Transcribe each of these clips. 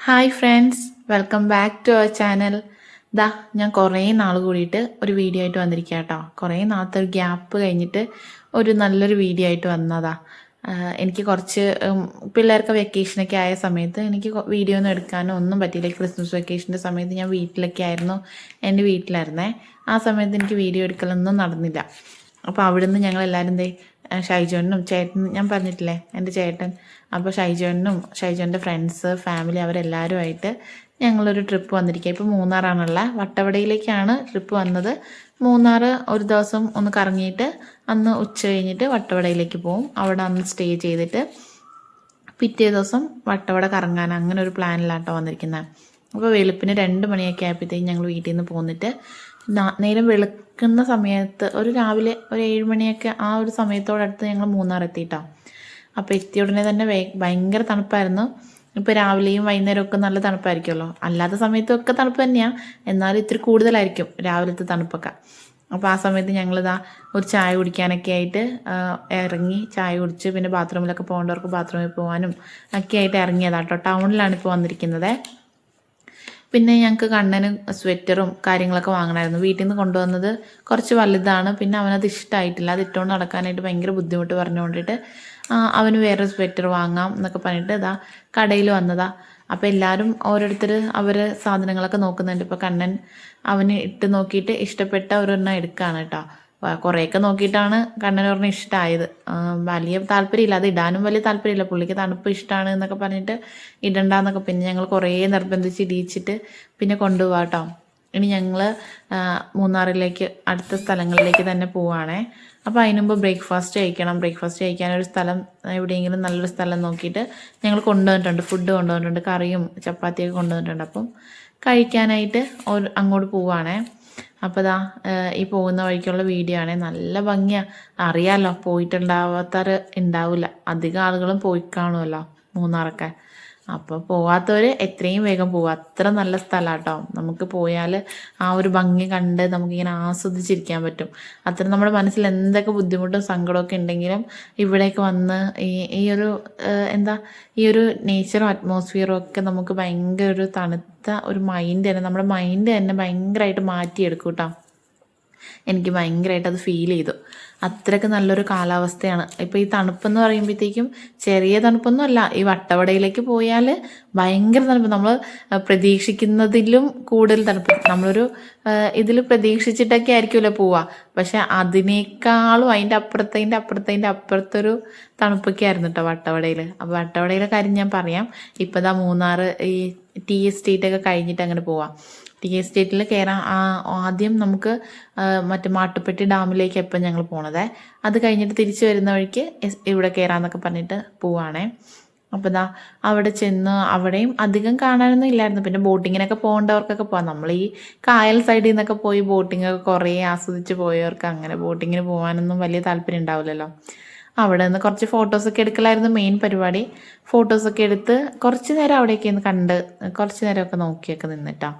Hi friends, welcome back to our channel. ഞാൻ കുറേ നാൾ കൂടിയിട്ട് ഒരു വീഡിയോ ആയിട്ട് വന്നിരിക്കുക കേട്ടോ. കുറേ നാളത്തെ ഒരു ഗ്യാപ്പ് കഴിഞ്ഞിട്ട് ഒരു നല്ലൊരു വീഡിയോ ആയിട്ട് വന്നതാ. എനിക്ക് കുറച്ച് പിള്ളേർക്ക് വെക്കേഷനൊക്കെ ആയ സമയത്ത് എനിക്ക് വീഡിയോ ഒന്നും എടുക്കാനോ ഒന്നും പറ്റിയില്ല. ക്രിസ്മസ് വെക്കേഷൻ്റെ സമയത്ത് ഞാൻ വീട്ടിലൊക്കെ ആയിരുന്നു, എൻ്റെ വീട്ടിലായിരുന്നേ. ആ സമയത്ത് എനിക്ക് വീഡിയോ എടുക്കലൊന്നും നടന്നില്ല. അപ്പോൾ അവിടുന്ന് ഞങ്ങളെല്ലാവരും ഷൈജോനും ചേട്ടൻ, ഞാൻ പറഞ്ഞിട്ടില്ലേ എൻ്റെ ചേട്ടൻ, അപ്പോൾ ഷൈജോൻ്റെ ഫ്രണ്ട്സ്, ഫാമിലി അവരെല്ലാവരുമായിട്ട് ഞങ്ങളൊരു ട്രിപ്പ് വന്നിരിക്കുക. ഇപ്പോൾ മൂന്നാറാണുള്ള വട്ടവടയിലേക്കാണ് ട്രിപ്പ് വന്നത്. മൂന്നാർ ഒരു ദിവസം ഒന്ന് കറങ്ങിയിട്ട് അന്ന് ഉച്ച കഴിഞ്ഞിട്ട് വട്ടവടയിലേക്ക് പോകും. അവിടെ അന്ന് സ്റ്റേ ചെയ്തിട്ട് പിറ്റേ ദിവസം വട്ടവട കറങ്ങാൻ അങ്ങനെ ഒരു പ്ലാനിലാട്ടോ വന്നിരിക്കുന്നത്. അപ്പോൾ വെളുപ്പിന് 2 മണിയൊക്കെ ആയപ്പോഴത്തേക്കും ഞങ്ങൾ വീട്ടിൽ നിന്ന് പോന്നിട്ട് നേരം വെളുക്കുന്ന സമയത്ത് രാവിലെ ഒരു 7 മണിയൊക്കെ ആ ഒരു സമയത്തോടടുത്ത് ഞങ്ങൾ മൂന്നാർ എത്തിയിട്ടോ. അപ്പോൾ എത്തിയ ഉടനെ തന്നെ ഭയങ്കര തണുപ്പായിരുന്നു. ഇപ്പോൾ രാവിലെയും വൈകുന്നേരമൊക്കെ നല്ല തണുപ്പായിരിക്കുമല്ലോ. അല്ലാത്ത സമയത്തൊക്കെ തണുപ്പ് തന്നെയാണ്, എന്നാലും ഇത്തിരി കൂടുതലായിരിക്കും രാവിലത്തെ തണുപ്പൊക്കെ. അപ്പോൾ ആ സമയത്ത് ഞങ്ങളിതാ ഒരു ചായ കുടിക്കാനൊക്കെ ആയിട്ട് ഇറങ്ങി ചായ കുടിച്ച് പിന്നെ ബാത്റൂമിലൊക്കെ പോകേണ്ടവർക്ക് ബാത്റൂമിൽ പോകാനും ഒക്കെ ആയിട്ട് ഇറങ്ങിയതാട്ടോ. ടൗണിലാണ് ഇപ്പോൾ വന്നിരിക്കുന്നത്. പിന്നെ ഞങ്ങൾക്ക് കണ്ണന് സ്വെറ്ററും കാര്യങ്ങളൊക്കെ വാങ്ങണമായിരുന്നു. വീട്ടിൽ നിന്ന് കൊണ്ടുവന്നത് കുറച്ച് വലുതാണ്, പിന്നെ അവനത് ഇഷ്ടമായിട്ടില്ല. അത് ഇട്ടുകൊണ്ട് നടക്കാനായിട്ട് ഭയങ്കര ബുദ്ധിമുട്ട് പറഞ്ഞുകൊണ്ടിട്ട് അവന് വേറൊരു സ്വെറ്റർ വാങ്ങാം എന്നൊക്കെ പറഞ്ഞിട്ട് കടയിൽ വന്നതാ. അപ്പോൾ എല്ലാവരും ഓരോരുത്തർ അവർ സാധനങ്ങളൊക്കെ നോക്കുന്നുണ്ട്. ഇപ്പോൾ കണ്ണൻ അവന് ഇട്ട് നോക്കിയിട്ട് ഇഷ്ടപ്പെട്ട ഒരെണ്ണം എടുക്കുകയാണ് കേട്ടോ. കുറേയൊക്കെ നോക്കിയിട്ടാണ് കണ്ണന് ഒരെണ്ണം ഇഷ്ടമായത്. വലിയ താല്പര്യമില്ല, അത് ഇടാനും വലിയ താല്പര്യമില്ല. പുള്ളിക്ക് തണുപ്പ് ഇഷ്ടമാണ് എന്നൊക്കെ പറഞ്ഞിട്ട് ഇടണ്ടെന്നൊക്കെ പിന്നെ ഞങ്ങൾ കുറേ നിർബന്ധിച്ച് ഇടിയിച്ചിട്ട് പിന്നെ കൊണ്ടുപോകാം കേട്ടോ. ഇനി ഞങ്ങൾ മൂന്നാറിലേക്ക് അടുത്ത സ്ഥലങ്ങളിലേക്ക് തന്നെ പോവുകയാണേ. അപ്പോൾ അതിന് മുമ്പ് ബ്രേക്ക്ഫാസ്റ്റ് കഴിക്കണം. ബ്രേക്ക്ഫാസ്റ്റ് കഴിക്കാനൊരു സ്ഥലം എവിടെയെങ്കിലും നല്ലൊരു സ്ഥലം നോക്കിയിട്ട് ഞങ്ങൾ കൊണ്ടുവന്നിട്ടുണ്ട്. ഫുഡ് കൊണ്ടുവന്നിട്ടുണ്ട്, കറിയും ചപ്പാത്തിയൊക്കെ കൊണ്ടുവന്നിട്ടുണ്ട്. അപ്പം കഴിക്കാനായിട്ട് അങ്ങോട്ട് പോവുകയാണേ. അപ്പോൾ ഈ പോകുന്ന വഴിക്കുള്ള വീഡിയോ ആണേ. നല്ല ഭംഗിയാണ്, അറിയാമല്ലോ. പോയിട്ടുണ്ടാവാത്തവർ ഉണ്ടാവില്ല, അധികം ആളുകളും പോയി കാണുമല്ലോ മൂന്നാറൊക്കെ. അപ്പോൾ പോവാത്തവർ എത്രയും വേഗം പോവുക, അത്ര നല്ല സ്ഥലമാണ് കേട്ടോ. നമുക്ക് പോയാൽ ആ ഒരു ഭംഗി കണ്ട് നമുക്കിങ്ങനെ ആസ്വദിച്ചിരിക്കാൻ പറ്റും. അത്ര നമ്മുടെ മനസ്സിൽ എന്തൊക്കെ ബുദ്ധിമുട്ടും സങ്കടമൊക്കെ ഉണ്ടെങ്കിലും ഇവിടേക്ക് വന്ന് ഈ ഒരു ഈ ഒരു നേച്ചറും അറ്റ്മോസ്ഫിയറും ഒക്കെ നമുക്ക് ഭയങ്കര ഒരു തണുത്ത ഒരു മൈൻഡ് തന്നെ, നമ്മുടെ മൈൻഡ് തന്നെ ഭയങ്കരമായിട്ട് മാറ്റിയെടുക്കും കേട്ടോ. എനിക്ക് ഭയങ്കരമായിട്ട് അത് ഫീൽ ചെയ്തു. അത്രയ്ക്ക് നല്ലൊരു കാലാവസ്ഥയാണ്. ഇപ്പോൾ ഈ തണുപ്പെന്ന് പറയുമ്പോഴത്തേക്കും ചെറിയ തണുപ്പൊന്നും അല്ല. ഈ വട്ടവടയിലേക്ക് പോയാൽ ഭയങ്കര തണുപ്പ്, നമ്മൾ പ്രതീക്ഷിക്കുന്നതിലും കൂടുതൽ തണുപ്പ്. നമ്മളൊരു ഇതിൽ പ്രതീക്ഷിച്ചിട്ടൊക്കെ ആയിരിക്കുമല്ലോ പോവുക, പക്ഷെ അതിനേക്കാളും അതിൻ്റെ അപ്പുറത്തൊരു തണുപ്പൊക്കെ ആയിരുന്നു കേട്ടോ വട്ടവടയിൽ. അപ്പോൾ വട്ടവടയിലെ കാര്യം ഞാൻ പറയാം. ഇപ്പോൾ മൂന്നാർ ഈ ടീ എസ്റ്റേറ്റൊക്കെ കഴിഞ്ഞിട്ട് അങ്ങനെ പോവാം. ടീ എസ്റ്റേറ്റിൽ കയറാൻ ആദ്യം നമുക്ക് മറ്റേ മാട്ടുപ്പെട്ടി ഡാമിലേക്ക് എപ്പം ഞങ്ങൾ പോണത്. അത് കഴിഞ്ഞിട്ട് തിരിച്ചു വരുന്ന വഴിക്ക് ഇവിടെ കയറാമെന്നൊക്കെ പറഞ്ഞിട്ട് പോവാണേ. അപ്പോൾ അവിടെ ചെന്ന് അവിടെയും അധികം കാണാനൊന്നും ഇല്ലായിരുന്നു. പിന്നെ ബോട്ടിങ്ങിനൊക്കെ പോകേണ്ടവർക്കൊക്കെ പോകാം. നമ്മൾ ഈ കായൽ സൈഡിൽ നിന്നൊക്കെ പോയി ബോട്ടിങ്ങൊക്കെ കുറേ ആസ്വദിച്ച് പോയവർക്ക് അങ്ങനെ ബോട്ടിങ്ങിന് പോകാനൊന്നും വലിയ താല്പര്യം ഉണ്ടാവില്ലല്ലോ. അവിടെ നിന്ന് കുറച്ച് ഫോട്ടോസൊക്കെ എടുക്കലായിരുന്നു മെയിൻ പരിപാടി. ഫോട്ടോസൊക്കെ എടുത്ത് കുറച്ച് നേരം അവിടെയൊക്കെ ഒന്ന് കണ്ട് കുറച്ച് നേരമൊക്കെ നോക്കിയൊക്കെ നിന്നിട്ടോ.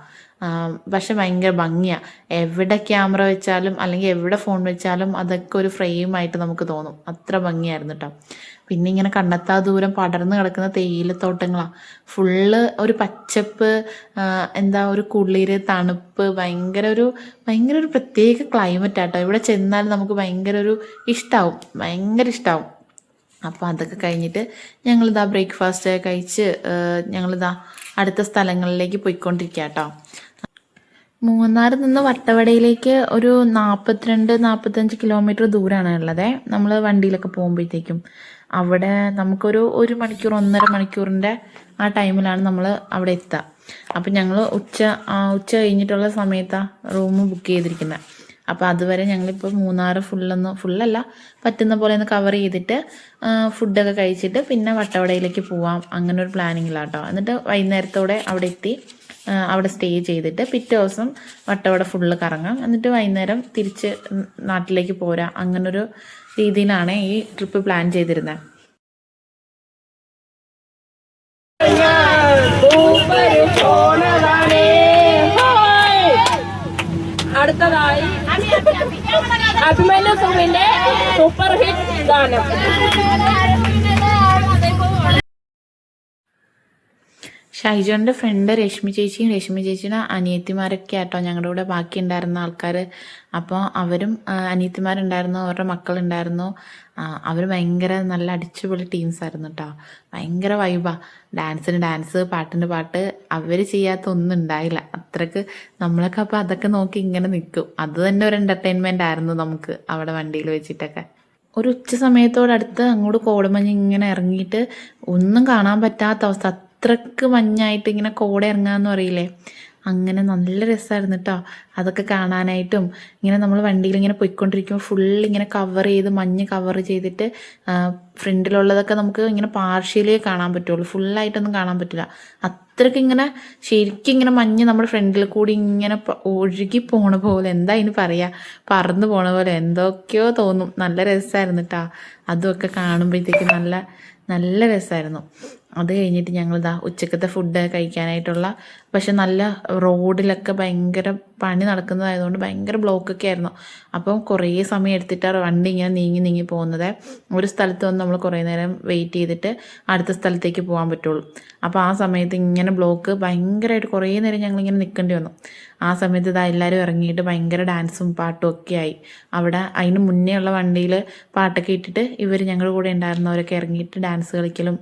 പക്ഷെ ഭയങ്കര ഭംഗിയാണ്. എവിടെ ക്യാമറ വെച്ചാലും അല്ലെങ്കിൽ എവിടെ ഫോൺ വെച്ചാലും അതൊക്കെ ഒരു ഫ്രെയിമായിട്ട് നമുക്ക് തോന്നും. അത്ര ഭംഗിയായിരുന്നു കേട്ടോ. പിന്നെ ഇങ്ങനെ കണ്ണെത്താ ദൂരം പടർന്ന് കിടക്കുന്ന തേയിലത്തോട്ടങ്ങളാണ്. ഫുള്ള് ഒരു പച്ചപ്പ്, ഒരു കുളിര്, തണുപ്പ്, ഭയങ്കര ഒരു പ്രത്യേക ക്ലൈമറ്റ് ആട്ടോ. ഇവിടെ ചെന്നാൽ നമുക്ക് ഭയങ്കര ഇഷ്ടമാവും. അപ്പോൾ അതൊക്കെ കഴിഞ്ഞിട്ട് ഞങ്ങളിതാ ബ്രേക്ക്ഫാസ്റ്റ് കഴിച്ച് ഞങ്ങളിതാ അടുത്ത സ്ഥലങ്ങളിലേക്ക് പോയിക്കൊണ്ടിരിക്കുക കേട്ടോ. മൂന്നാറിൽ നിന്ന് വട്ടവടയിലേക്ക് ഒരു 42-45 കിലോമീറ്റർ ദൂരമാണ് ഉള്ളത്. നമ്മൾ വണ്ടിയിലൊക്കെ പോകുമ്പോഴത്തേക്കും അവിടെ നമുക്കൊരു 1 മണിക്കൂർ 1.5 മണിക്കൂറിൻ്റെ ആ ടൈമിലാണ് നമ്മൾ അവിടെ എത്തുക. അപ്പം ഞങ്ങൾ ഉച്ച കഴിഞ്ഞിട്ടുള്ള സമയത്താണ് റൂം ബുക്ക് ചെയ്തിരിക്കുന്നത്. അപ്പോൾ അതുവരെ ഞങ്ങളിപ്പോൾ മൂന്നാർ ഫുള്ളല്ല, പറ്റുന്ന പോലെ ഒന്ന് കവർ ചെയ്തിട്ട് ഫുഡൊക്കെ കഴിച്ചിട്ട് പിന്നെ വട്ടവടയിലേക്ക് പോവാം, അങ്ങനെ ഒരു പ്ലാനിങ്ങിലാട്ടോ. എന്നിട്ട് വൈകുന്നേരത്തോടെ അവിടെ എത്തി അവിടെ സ്റ്റേ ചെയ്തിട്ട് പിറ്റേ ദിവസം വട്ടവട ഫുള്ള് കറങ്ങാം. എന്നിട്ട് വൈകുന്നേരം തിരിച്ച് നാട്ടിലേക്ക് പോരാം. അങ്ങനൊരു രീതിയിലാണ് ഈ ട്രിപ്പ് പ്ലാൻ ചെയ്തിരുന്നത്. അടുത്തതായി അഭിമന്യു സുഖിന്റെ സൂപ്പർ ഹിറ്റ് ഗാനം. ഷൈജോൻ്റെ ഫ്രണ്ട് രശ്മി ചേച്ചിയുടെ അനിയത്തിമാരൊക്കെ ആട്ടോ ഞങ്ങളുടെ കൂടെ ബാക്കി ഉണ്ടായിരുന്ന ആൾക്കാർ. അപ്പോൾ അവരും അനിയത്തിമാരുണ്ടായിരുന്നു, അവരുടെ മക്കളുണ്ടായിരുന്നു. അവർ ഭയങ്കര നല്ല അടിച്ചുപൊളി ടീംസായിരുന്നു കേട്ടോ. ഭയങ്കര വൈബാണ്. ഡാൻസിന് ഡാൻസ്, പാട്ടിന് പാട്ട്. അവർ ചെയ്യാത്ത ഒന്നും ഉണ്ടായില്ല. അത്രക്ക് നമ്മളൊക്കെ അപ്പോൾ അതൊക്കെ നോക്കി ഇങ്ങനെ നിൽക്കും. അത് തന്നെ ഒരു എൻ്റർടൈൻമെൻ്റ് ആയിരുന്നു നമുക്ക് അവിടെ വണ്ടിയിൽ വെച്ചിട്ടൊക്കെ. ഒരു ഉച്ച സമയത്തോടടുത്ത് അങ്ങോട്ട് കോടമഞ്ഞ് ഇങ്ങനെ ഇറങ്ങിയിട്ട് ഒന്നും കാണാൻ പറ്റാത്ത അവസ്ഥ. അത്രക്ക് മഞ്ഞായിട്ട് ഇങ്ങനെ കോട ഇറങ്ങാന്ന് പറയില്ലേ, അങ്ങനെ നല്ല രസമായിരുന്നു കേട്ടോ അതൊക്കെ കാണാനായിട്ടും. ഇങ്ങനെ നമ്മൾ വണ്ടിയിൽ ഇങ്ങനെ പോയിക്കൊണ്ടിരിക്കുമ്പോൾ ഫുള്ളിങ്ങനെ കവർ ചെയ്ത്, മഞ്ഞ് കവർ ചെയ്തിട്ട് ഫ്രണ്ടിലുള്ളതൊക്കെ നമുക്ക് ഇങ്ങനെ പാർഷ്യലേ കാണാൻ പറ്റുള്ളൂ, ഫുള്ളായിട്ടൊന്നും കാണാൻ പറ്റില്ല. അത്രയ്ക്ക് ഇങ്ങനെ ശരിക്കും ഇങ്ങനെ മഞ്ഞ് നമ്മുടെ ഫ്രണ്ടിൽ കൂടി ഇങ്ങനെ ഒഴുകി പോണ പോലെ, എന്താ ഇതിന് പറയുക, പറന്ന് പോണ പോലെ എന്തൊക്കെയോ തോന്നും. നല്ല രസമായിരുന്നു കേട്ടോ അതുമൊക്കെ കാണുമ്പോഴത്തേക്ക്, നല്ല രസമായിരുന്നു. അത് കഴിഞ്ഞിട്ട് ഞങ്ങളിതാ ഉച്ചക്കത്തെ ഫുഡ് കഴിക്കാനായിട്ടുള്ള, പക്ഷെ നല്ല റോഡിലൊക്കെ ഭയങ്കര പണി നടക്കുന്നതായതുകൊണ്ട് ഭയങ്കര ബ്ലോക്കൊക്കെ ആയിരുന്നു. അപ്പം കുറേ സമയം എടുത്തിട്ടാണ് വണ്ടി ഇങ്ങനെ നീങ്ങി പോകുന്നത്. ഒരു സ്ഥലത്ത് വന്ന് നമ്മൾ കുറേ നേരം വെയിറ്റ് ചെയ്തിട്ട് അടുത്ത സ്ഥലത്തേക്ക് പോകാൻ പറ്റുള്ളൂ. അപ്പോൾ ആ സമയത്ത് ഇങ്ങനെ ബ്ലോക്ക് ഭയങ്കരമായിട്ട് കുറേ നേരം ഞങ്ങളിങ്ങനെ നിൽക്കേണ്ടി വന്നു. ആ സമയത്ത് ഇതാ എല്ലാവരും ഇറങ്ങിയിട്ട് ഭയങ്കര ഡാൻസും പാട്ടും ഒക്കെ ആയി അവിടെ. അതിന് മുന്നേ ഉള്ള വണ്ടിയിൽ പാട്ടൊക്കെ ഇട്ടിട്ട് ഇവർ ഞങ്ങളുടെ കൂടെ ഉണ്ടായിരുന്നവരൊക്കെ ഇറങ്ങിയിട്ട് ഡാൻസ് കളിക്കലും.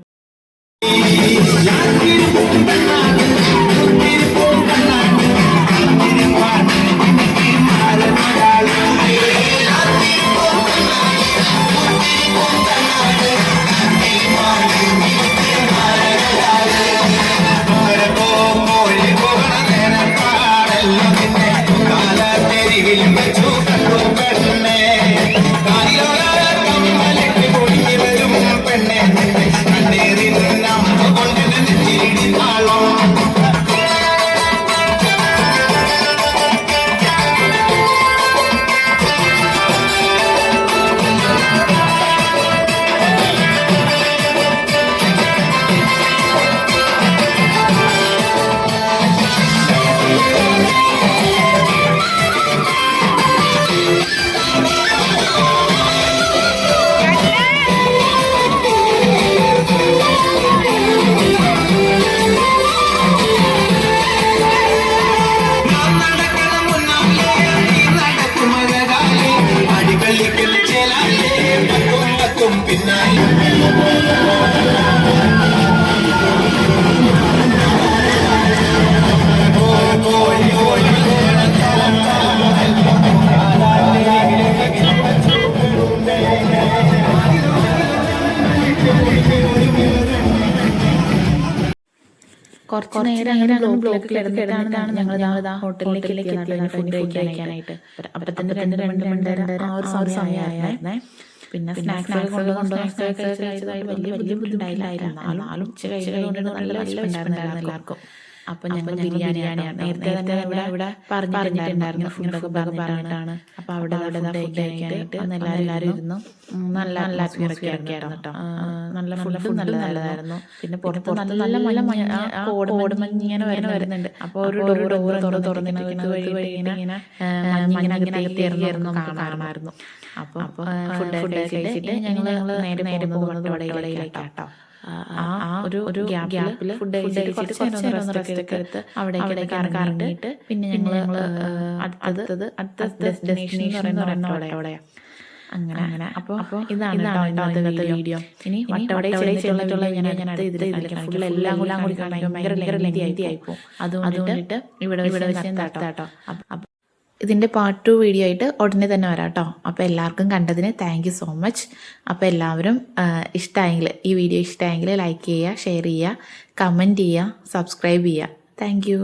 കുറച്ച് നേരം ബ്ലോക്കിൽ കിടന്നിട്ടാണ് ഞങ്ങൾ ഹോട്ടലിലേക്ക് ഫുഡ് കഴിക്കാനായിട്ട്. അപ്പത്തന്നെ രണ്ട് ആ ഒരു സമയമായിരുന്നേ. പിന്നെ സ്നാക്സ് കൊണ്ടുവന്നതായിട്ട് വലിയ ബുദ്ധിമുട്ടായില്ലായിരുന്നു. നാലും ഉച്ച കഴിഞ്ഞിട്ട് നല്ല വിശപ്പുണ്ടായിരുന്നു എല്ലാവർക്കും. അപ്പം ഞങ്ങൾ ബിരിയാണിയാണ് നേരത്തെ തന്നെ ഇവിടെ പറഞ്ഞിട്ടുണ്ടായിരുന്നു ഫുഡൊക്കെ പറഞ്ഞിട്ടാണ്. അപ്പം അവിടെ ഫുഡ് കഴിക്കാനായിട്ട് എല്ലാവരും ഇരുന്നു. നല്ല അറ്റ്മോസ്ഫിയർ ഒക്കെ ആയിരുന്നു കേട്ടോ. നല്ല ഫുഡും നല്ലതായിരുന്നു. പിന്നെ പുറത്ത് നല്ല കോടമഞ്ഞ് ഇങ്ങനെ വരുന്നുണ്ട്. അപ്പോൾ ഒരു ഡോർ തുറന്നിരിക്കുന്നത് വഴി ഇങ്ങനെ മഞ്ഞിങ്ങനെ ഇറങ്ങിയിരുന്നു കാണാമായിരുന്നു. അപ്പോൾ ഫുഡ് കഴിച്ചിട്ട് ഞങ്ങൾ നേരെ പോകുന്നത് വടയിലേക്കാട്ടോ. ആ ഒരു ഗ്യാപ്പിൽ ഫുഡ് കഴിച്ചിട്ട് കുറച്ച് നേരം റെസ്റ്റ് എടുത്ത് അവിടെ കറങ്ങിയിട്ട് പിന്നെ ഞങ്ങൾ അടുത്ത ഡെസ്റ്റിനേഷൻ എന്ന് പറയുന്ന അവിടെയാണ്. അങ്ങനെ അപ്പോൾ ഇതാണ് വീഡിയോ. ഇനി വട്ടവടയിലുള്ള ഞാൻ അടുത്ത ഫുൾ എല്ലാം കൂടി കാണിക്കാൻ ഭയങ്കര ലെങ്തി ആയിപ്പോൾ. അതുകൊണ്ടിട്ട് ഇവിടെ വെച്ച് കേട്ടോ. ഇതിൻ്റെ പാർട്ട് 2 വീഡിയോ ആയിട്ട് ഉടനെ തന്നെ വരാം കേട്ടോ. അപ്പോൾ എല്ലാവർക്കും കണ്ടതിന് താങ്ക് യു സോ മച്ച്. അപ്പോൾ എല്ലാവരും ഇഷ്ടമായെങ്കിൽ, ഈ വീഡിയോ ഇഷ്ടമായെങ്കിൽ ലൈക്ക് ചെയ്യുക, ഷെയർ ചെയ്യുക, കമൻറ്റ് ചെയ്യുക, സബ്സ്ക്രൈബ് ചെയ്യുക. Thank you.